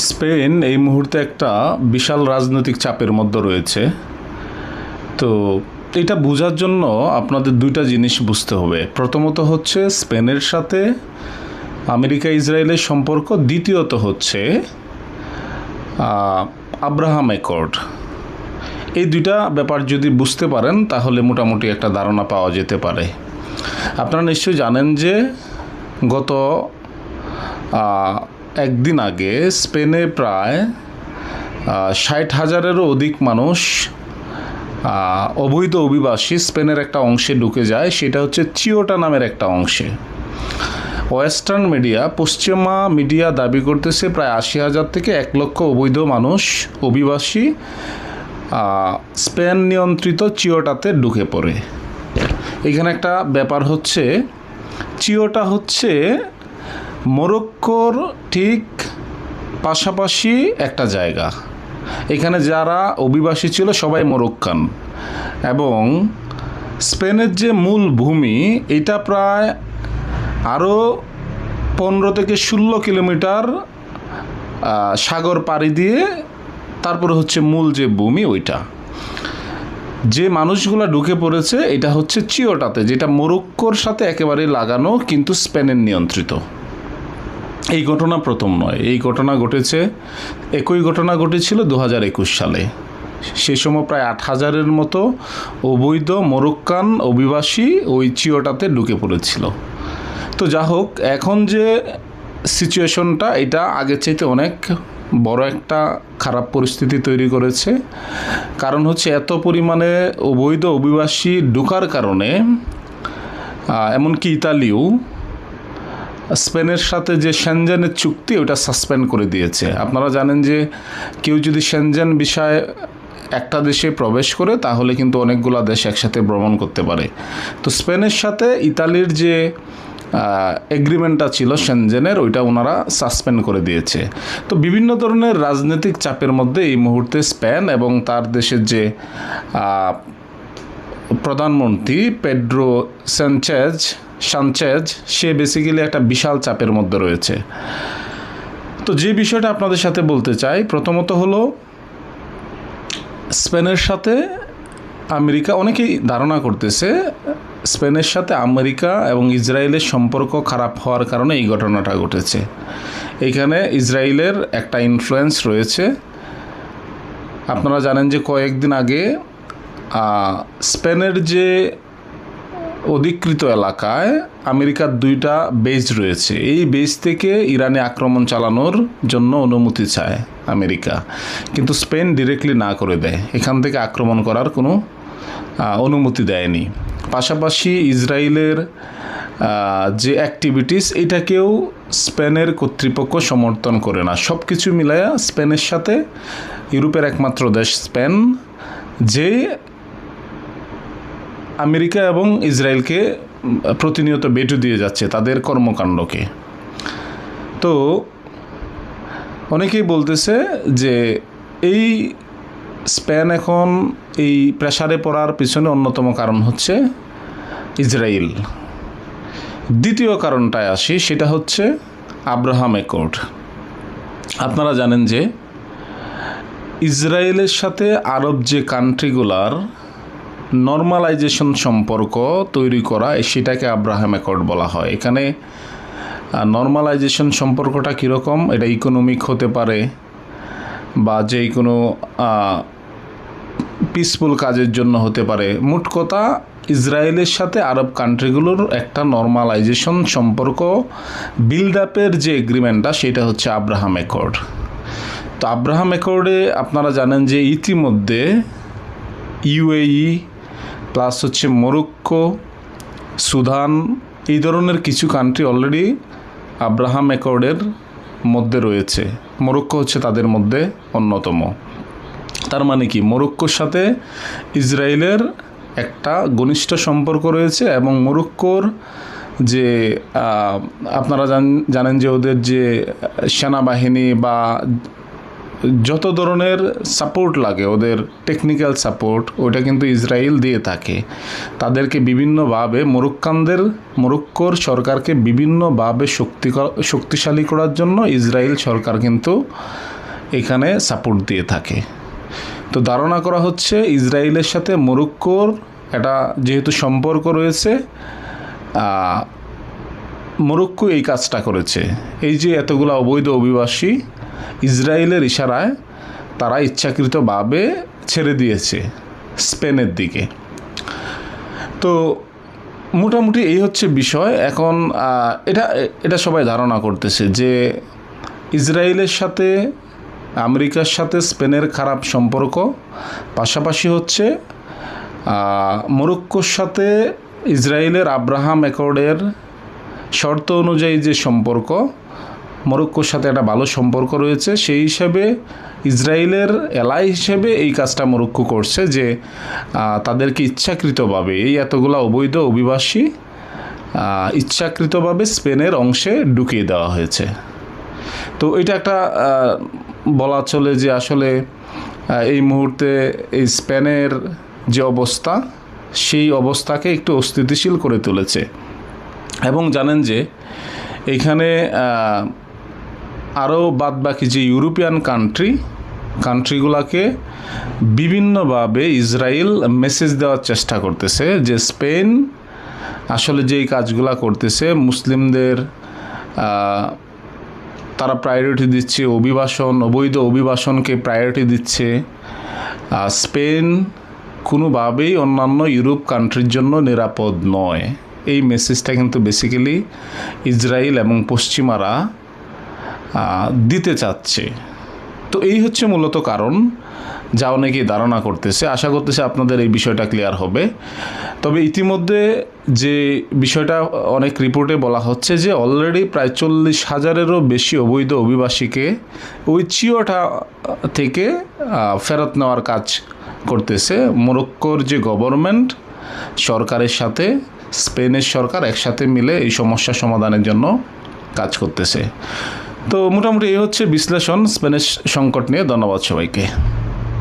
Spain এই মুহূর্তে একটা বিশাল রাজনৈতিক চাপের মধ্যে রয়েছে। তো এটা বোঝার জন্য আপনাদের দুইটা জিনিস বুঝতে হবে। প্রথমত হচ্ছে স্পেনের সাথে আমেরিকা ইসরায়েলের সম্পর্ক, দ্বিতীয়ত হচ্ছে আব্রাহাম অ্যাকর্ড। এই দুইটা ব্যাপার যদি বুঝতে পারেন তাহলে মোটামুটি একটা ধারণা পাওয়া যেতে পারে। আপনারা নিশ্চয়ই জানেন যে গত একদিন আগে স্পেনে প্রায় 60,000-এরও অধিক মানুষ অবৈধ অভিবাসী স্পেনের একটা অংশে ঢুকে যায়। সেটা হচ্ছে চিওটা নামের একটা অংশে। ওয়েস্টার্ন মিডিয়া, পশ্চিমা মিডিয়া দাবি করতেছে প্রায় 80,000 থেকে 1 লক্ষ অবৈধ মানুষ অভিবাসী স্পেন নিয়ন্ত্রিত চিওটাতে ঢুকে পড়ে। এখানে একটা ব্যাপার হচ্ছে, চিওটা হচ্ছে মরক্কোর ঠিক পাশাপাশি একটা জায়গা। এখানে যারা অভিবাসী ছিল সবাই মরক্কান, এবং স্পেনের যে মূল ভূমি এটা প্রায় আরও 15 থেকে 16 কিলোমিটার সাগর পাড়ি দিয়ে তারপরে হচ্ছে মূল যে ভূমি ওইটা। যে মানুষগুলো ঢুকে পড়েছে এটা হচ্ছে চিওটাতে, যেটা মরক্কোর সাথে একেবারে লাগানো কিন্তু স্পেনের নিয়ন্ত্রিত। এই ঘটনা প্রথম নয়, এই ঘটনা ঘটেছে, একই ঘটনা ঘটেছিল 2021 সালে। সে সময় প্রায় 8,000-এর মতো অবৈধ মরক্কান অভিবাসী ওই চিওটাতে ঢুকে পড়েছিল। তো যা হোক, এখন যে সিচুয়েশনটা এটা আগের চাইতে অনেক বড় একটা খারাপ পরিস্থিতি তৈরি করেছে। কারণ হচ্ছে এত পরিমাণে অবৈধ অভিবাসী ঢোকার কারণে এমনকি ইতালিও স্পেনের সাথে যে সেনজেনের চুক্তি ওটা সাসপেন্ড করে দিয়েছে। আপনারা জানেন যে কেউ যদি সেনজেন বিষয়ে একটা দেশে প্রবেশ করে তাহলে কিন্তু অনেকগুলো দেশ একসাথে ভ্রমণ করতে পারে। তো স্পেনের সাথে ইতালির যে এগ্রিমেন্টটা ছিল সেনজেনের, ওইটা ওনারা সাসপেন্ড করে দিয়েছে। তো বিভিন্ন ধরনের রাজনৈতিক চাপের মধ্যে এই মুহূর্তে স্পেন এবং তার দেশের যে প্রধানমন্ত্রী পেড্রো সানচেজ সে বেসিক্যালি একটা বিশাল চাপের মধ্যে রয়েছে। তো যে বিষয়টা আপনাদের সাথে বলতে চাই, প্রথমত হলো স্পেনের সাথে আমেরিকা, অনেকেই ধারণা করতেছে স্পেনের সাথে আমেরিকা এবং ইসরায়েলের সম্পর্ক খারাপ হওয়ার কারণে এই ঘটনাটা ঘটেছে। এইখানে ইসরায়েলের একটা ইনফ্লুয়েন্স রয়েছে। আপনারা জানেন যে কয়েকদিন আগে স্পেনের যে অধিকৃত এলাকায় আমেরিকার 2টা বেস রয়েছে। এই বেস থেকে ইরানে আক্রমণ চালানোর জন্য অনুমতি চায় আমেরিকা, কিন্তু স্পেন ডিরেক্টলি না করে দেয়, এখান থেকে আক্রমণ করার কোনো অনুমতি দেয়নি। পাশাপাশি ইসরায়েলের যে অ্যাক্টিভিটিস এটাকেও স্পেনের কর্তৃপক্ষ সমর্থন করে না। সব কিছু মিলায়া স্পেনের সাথে ইউরোপের একমাত্র দেশ স্পেন যে আমেরিকা এবং ইসরায়েলকে প্রতিনিয়ত বেটু দিয়ে যাচ্ছে তাদের কর্মকাণ্ডকে। তো অনেকেই বলতেছে যে এই স্পেন এখন এই প্রেসারে পড়ার পিছনে অন্যতম কারণ হচ্ছে ইসরায়েল। দ্বিতীয় কারণটায় আসি, সেটা হচ্ছে আব্রাহাম অ্যাকর্ড। আপনারা জানেন যে ইসরায়েলের সাথে আরব যে কান্ট্রিগুলার নর্মালাইজেশন সম্পর্ক তৈরি করা, সেটাকে আব্রাহাম অ্যাকর্ড বলা হয়। এখানে নর্মালাইজেশন সম্পর্কটা কীরকম, এটা ইকোনমিক হতে পারে বা যে কোনো পিসফুল কাজের জন্য হতে পারে। মোট কথা, ইসরায়েলের সাথে আরব কান্ট্রিগুলোর একটা নর্মালাইজেশন সম্পর্ক বিল্ড আপের যে এগ্রিমেন্টটা সেটা হচ্ছে আব্রাহাম অ্যাকর্ড। তো আব্রাহাম অ্যাকর্ডে আপনারা জানেন যে ইতিমধ্যে ইউএই প্লাস হচ্ছে মরক্কো, সুদান, এই ধরনের কিছু কান্ট্রি অলরেডি আব্রাহাম অ্যাকর্ডের মধ্যে রয়েছে। মরক্কো হচ্ছে তাদের মধ্যে অন্যতম। তার মানে কি, মরক্কোর সাথে ইসরায়েলের একটা ঘনিষ্ঠ সম্পর্ক রয়েছে, এবং মরক্কোর যে আপনারা জানেন যে ওদের যে সেনাবাহিনী বা যত ধরনের সাপোর্ট লাগে, ওদের টেকনিক্যাল সাপোর্ট, ওটা কিন্তু ইসরায়েল দিয়ে থাকে। তাদেরকে বিভিন্নভাবে মরক্কোর সরকারকে বিভিন্নভাবে শক্তিশালী করার জন্য ইসরায়েল সরকার কিন্তু এখানে সাপোর্ট দিয়ে থাকে। তো ধারণা করা হচ্ছে ইসরায়েলের সাথে মরক্কোর একটা যেহেতু সম্পর্ক রয়েছে, মরক্কো এই কাজটা করেছে। এই যে এতগুলো অবৈধ অভিবাসী ইসরায়েলের ইশারায় তারা ইচ্ছাকৃতভাবে ছেড়ে দিয়েছে স্পেনের দিকে। তো মোটামুটি এই হচ্ছে বিষয়। এখন এটা সবাই ধারণা করতেছে যে ইসরায়েলের সাথে আমেরিকার সাথে স্পেনের খারাপ সম্পর্ক, পাশাপাশি হচ্ছে মরক্কোর সাথে ইসরায়েলের আব্রাহাম অ্যাকর্ডের শর্ত অনুযায়ী যে সম্পর্ক, মরক্কোর সাথে একটা ভালো সম্পর্ক রয়েছে। সেই হিসাবে ইসরায়েলের এলাই হিসেবে এই কাজটা মরক্কো করছে যে তাদেরকে ইচ্ছাকৃতভাবে এই এতগুলো অবৈধ অভিবাসী ইচ্ছাকৃতভাবে স্পেনের অংশে ঢুকিয়ে দেওয়া হয়েছে। তো এটা একটা বলা চলে যে আসলে এই মুহূর্তে এই স্পেনের যে অবস্থা, সেই অবস্থাকে একটু অস্থিতিশীল করে তুলেছে। এবং জানেন যে এখানে আরও বাদবাকি যে ইউরোপিয়ান কান্ট্রিগুলোকে বিভিন্নভাবে ইসরায়েল মেসেজ দেওয়ার চেষ্টা করতেছে যে স্পেন আসলে যেই কাজগুলো করতেছে, মুসলিমদের তারা প্রায়োরিটি দিচ্ছে, অবৈধ অভিবাসনকে প্রায়োরিটি দিচ্ছে। স্পেন কোনোভাবেই অন্যান্য ইউরোপ কান্ট্রির জন্য নিরাপদ নয়। এই মেসেজটা কিন্তু বেসিক্যালি ইসরায়েল এবং পশ্চিমারা দিতে চাচ্ছে। তো এই হচ্ছে মূলত কারণ, যা অনেকেই ধারণা করতেছে। আশা করতেছে আপনাদের এই বিষয়টা ক্লিয়ার হবে। তবে ইতিমধ্যে যে বিষয়টা অনেক রিপোর্টে বলা হচ্ছে যে অলরেডি প্রায় 40,000-এরও বেশি অবৈধ অভিবাসীকে ওই চিওটা থেকে ফেরত নেওয়ার কাজ করতেছে মরক্কোর যে গভর্নমেন্ট, সরকারের সাথে স্পেনের সরকার একসাথে মিলে এই সমস্যা সমাধানের জন্য কাজ করতেছে। তো মোটামুটি এই হচ্ছে বিশ্লেষণ স্পেনের সংকট নিয়ে। ধন্যবাদ সবাইকে।